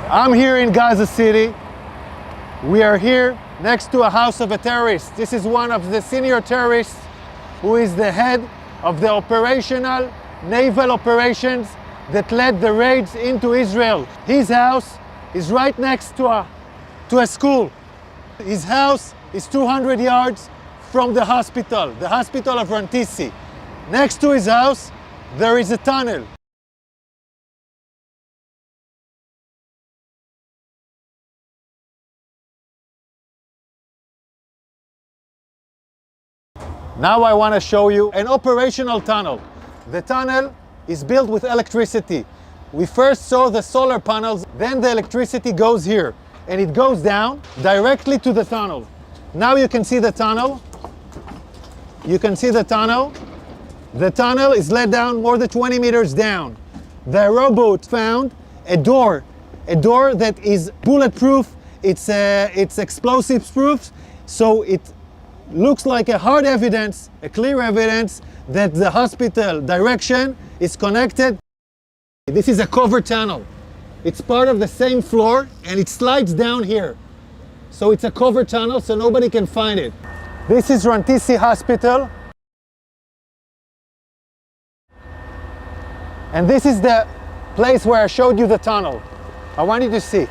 I'm here in Gaza City. We are here next to a house of a terrorist. This is one of the senior terrorists who is the head of the operational naval operations that led the raids into Israel. His house is right next to a school. His house is 200 yards from the hospital of Rantisi. Next to his house, there is a tunnel. Now I want to show you an operational tunnel. The tunnel is built with electricity. We first saw the solar panels, then the electricity goes here, and it goes down directly to the tunnel. Now you can see the tunnel. You can see the tunnel. The tunnel is let down more than 20 meters down. The robot found a door that is bulletproof. It's explosives proof, so it looks like a hard evidence, a clear evidence that the hospital direction is connected. This is a covered tunnel. It's part of the same floor and it slides down here. So it's a covered tunnel so nobody can find it. This is Rantisi Hospital. And this is the place where I showed you the tunnel. I want you to see.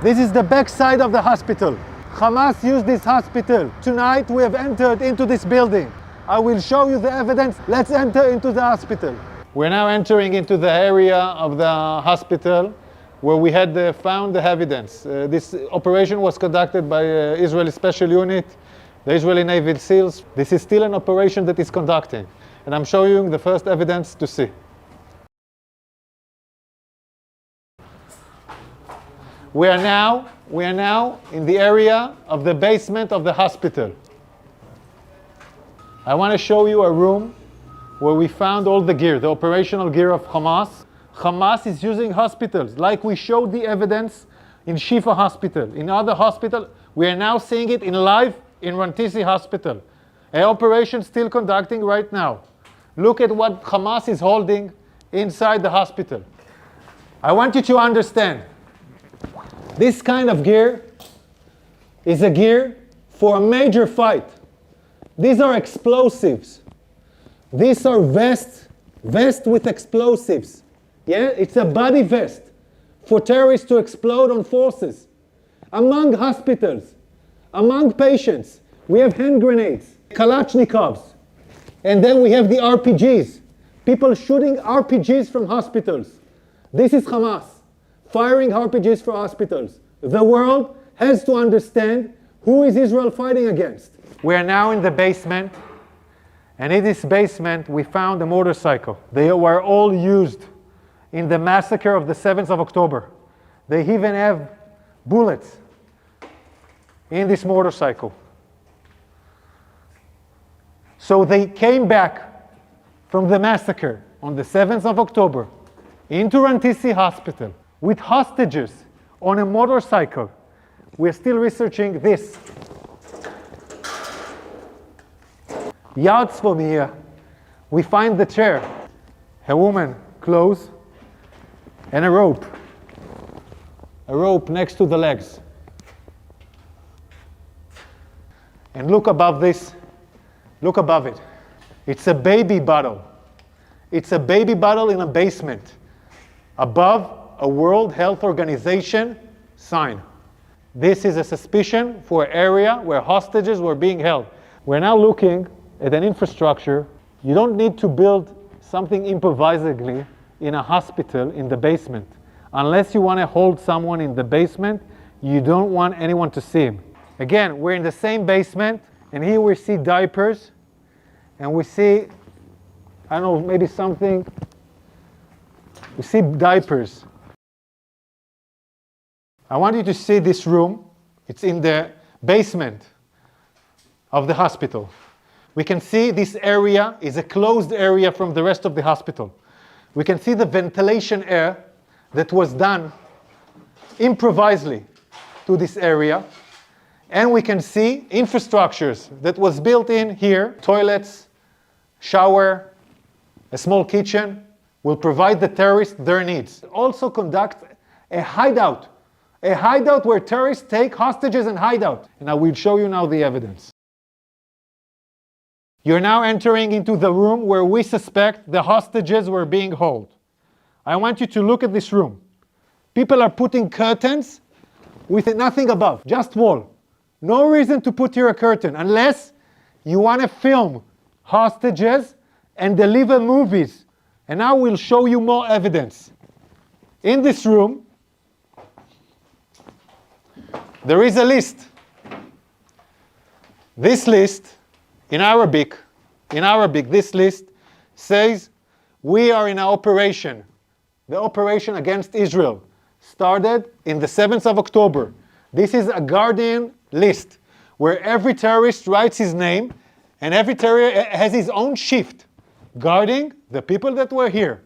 This is the back side of the hospital. Hamas used this hospital. Tonight we have entered into this building. I will show you the evidence. Let's enter into the hospital. We're now entering into the area of the hospital where we had found the evidence. This operation was conducted by Israeli Special Unit, the Israeli Navy SEALs. This is still an operation that is conducting. And I'm showing you the first evidence to see. We are now in the area of the basement of the hospital. I want to show you a room where we found all the gear, the operational gear of Hamas. Hamas is using hospitals, like we showed the evidence in Shifa Hospital. In other hospitals, we are now seeing it in live in Rantisi Hospital. An operation still conducting right now. Look at what Hamas is holding inside the hospital. I want you to understand, this kind of gear is a gear for a major fight. These are explosives. These are vests with explosives. Yeah, it's a body vest for terrorists to explode on forces. Among hospitals, among patients, we have hand grenades, Kalashnikovs, and then we have the RPGs. People shooting RPGs from hospitals. This is Hamas firing RPGs for hospitals. The world has to understand who is Israel fighting against. We are now in the basement, and in this basement we found a motorcycle. They were all used in the massacre of the 7th of October. They even have bullets in this motorcycle. So they came back from the massacre on the 7th of October into Rantisi Hospital with hostages on a motorcycle. We're still researching this. Yards from here, we find the chair, a woman, clothes, and a rope. A rope next to the legs. And look above this, look above it. It's a baby bottle. It's a baby bottle in a basement. Above a World Health Organization sign. This is a suspicion for an area where hostages were being held. We're now looking at an infrastructure. You don't need to build something improvisedly in a hospital in the basement. Unless you want to hold someone in the basement, you don't want anyone to see him. Again, we're in the same basement, and here we see diapers, and we see, I don't know, maybe something. We see diapers. I want you to see this room. It's in the basement of the hospital. We can see this area is a closed area from the rest of the hospital. We can see the ventilation air that was done improvisedly to this area. And we can see infrastructures that was built in here, toilets, shower, a small kitchen, will provide the terrorists their needs. Also conduct a hideout where terrorists take hostages and hide out. And I will show you now the evidence. You're now entering into the room where we suspect the hostages were being held. I want you to look at this room. People are putting curtains with nothing above, just wall. No reason to put here a curtain unless you want to film hostages and deliver movies. And now we'll show you more evidence. In this room, there is a list. This list, in Arabic, this list says, we are in an operation. The operation against Israel started in the 7th of October. This is a Guardian list where every terrorist writes his name and every terrorist has his own shift guarding the people that were here.